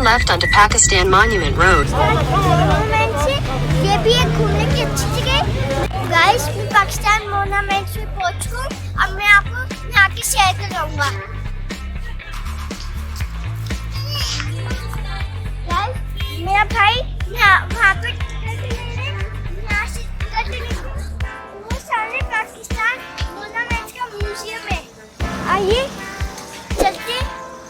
left onto Pakistan Monument Road. ये भी एक घूमने की अच्छी जगह है। गाइस, मैं पाकिस्तान मोनूमेंट्स में पहुंच चुका हूं। अब मैं आपको यहाँ की शेयर कराऊंगा। गाइस, मेरा भाई वहाँ पे यहाँ से वो सारे पाकिस्तान मोनूमेंट्स का म्यूजियम है। आइए चलते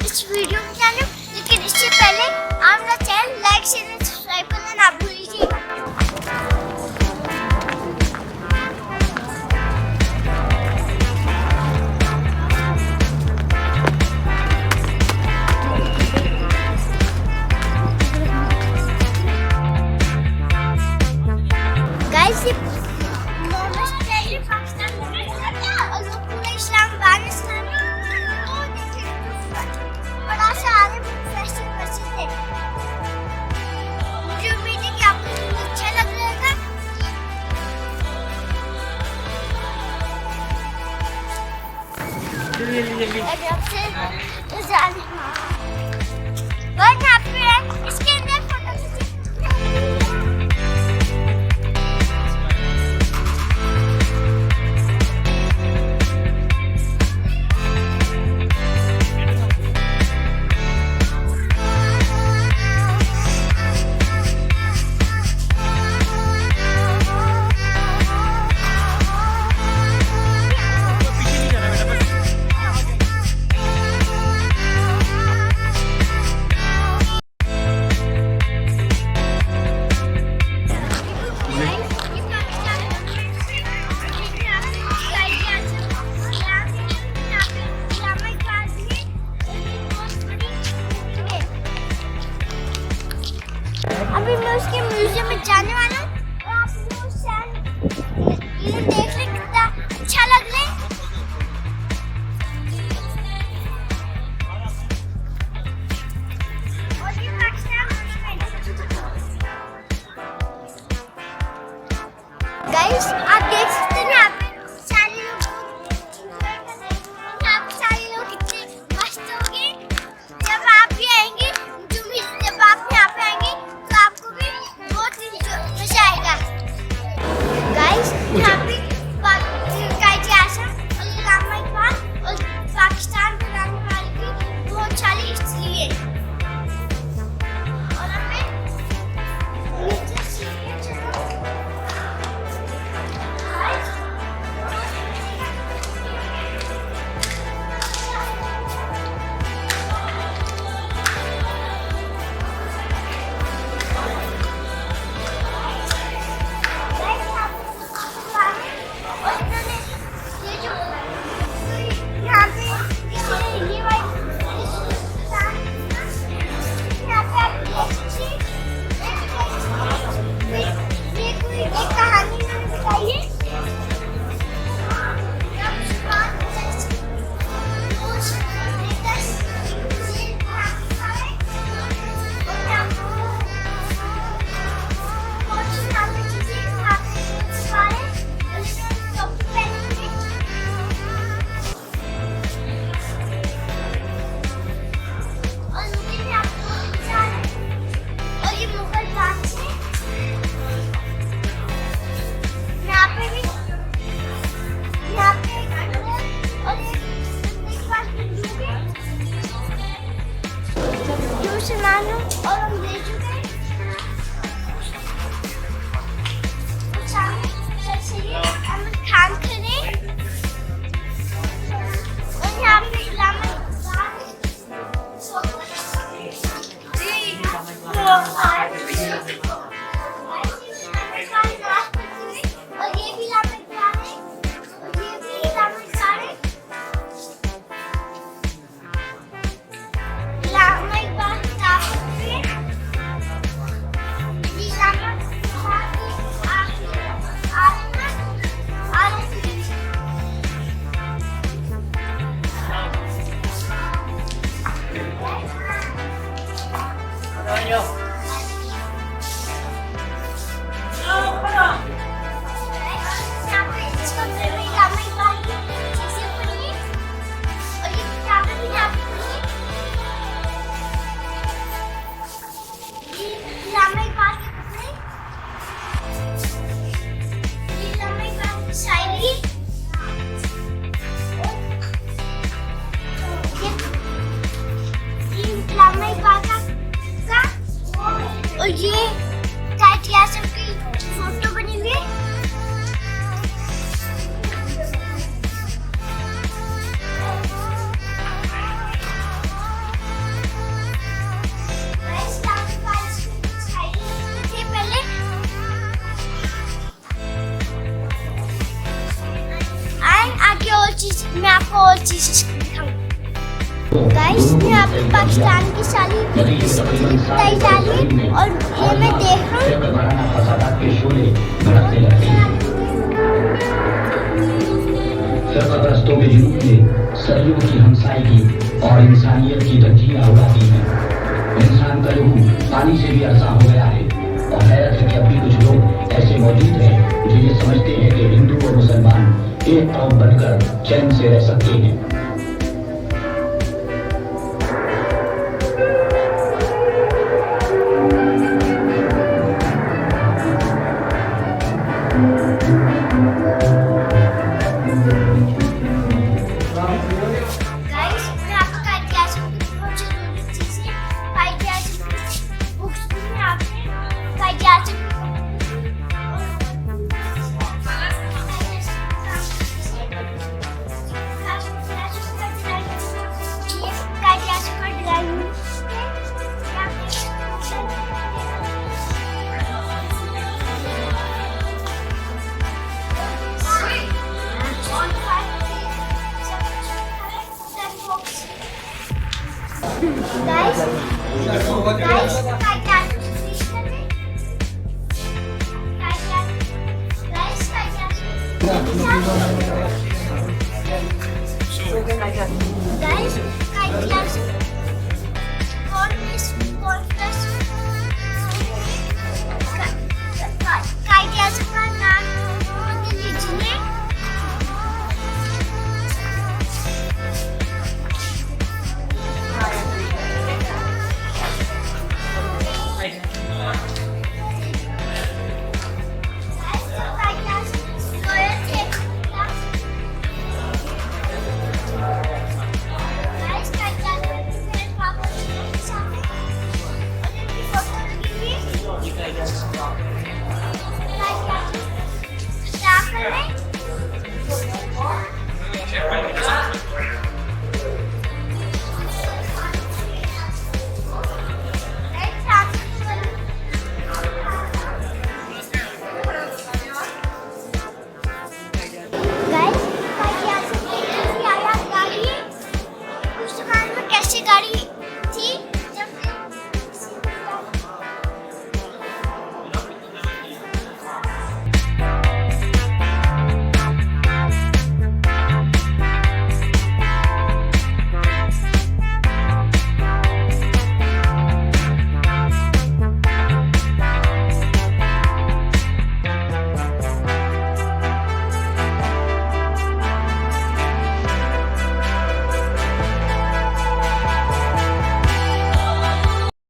इस वीडियो में जाने, लेकिन इससे पहले आप मेरा चैनल लाइक शेयर और सब्सक्राइब करना ना भूलिए। गाइस, ये पाकिस्तान और लोग पूरे इस्लामाबाद वो देखे बड़ा सा आगे फेस्टिवल है। मुझे उम्मीद है कि आपको अच्छा लग रहा होगा। इसके अंदर फोटो अभी मैं उसके म्यूजियम में जाने वाला हूँ और आप लोग ये देख ले कितना अच्छा लग रहा है। और ये पाकिस्तान गाइस, आप देख सकते हैं यहाँ पे सारे लोग कितने मस्त हो गए। जब आप भी आएंगे, जब आप यहाँ पे आएंगे तो आपको भी बहुत मजा आएगा। गाइस, यहाँ पे और पाकिस्तान बनाने वाले की बहुत सारी हिस्ट्री है। और हमें नीचे सीढ़ियाँ चढ़ो। गाइस, मैं आपको और चीज़ दिखाऊंगी। गाइस यहाँ पे पाकिस्तान की सारी बताई जा रही है और ये मैं देख रहा हूँ। फिरकापरस्तों के जुनून ने सदियों की हमसायगी और इंसानियत की धज्जियां उड़ाती हैं। इंसान का रूह पानी से भी अरसा हो गया है और हैरत है कि अब भी कुछ लोग ऐसे मौजूद हैं जो ये समझते हैं कि हिंदू और मुसलमान एक कौम बनकर चैन से रह सकते हैं। Dakhil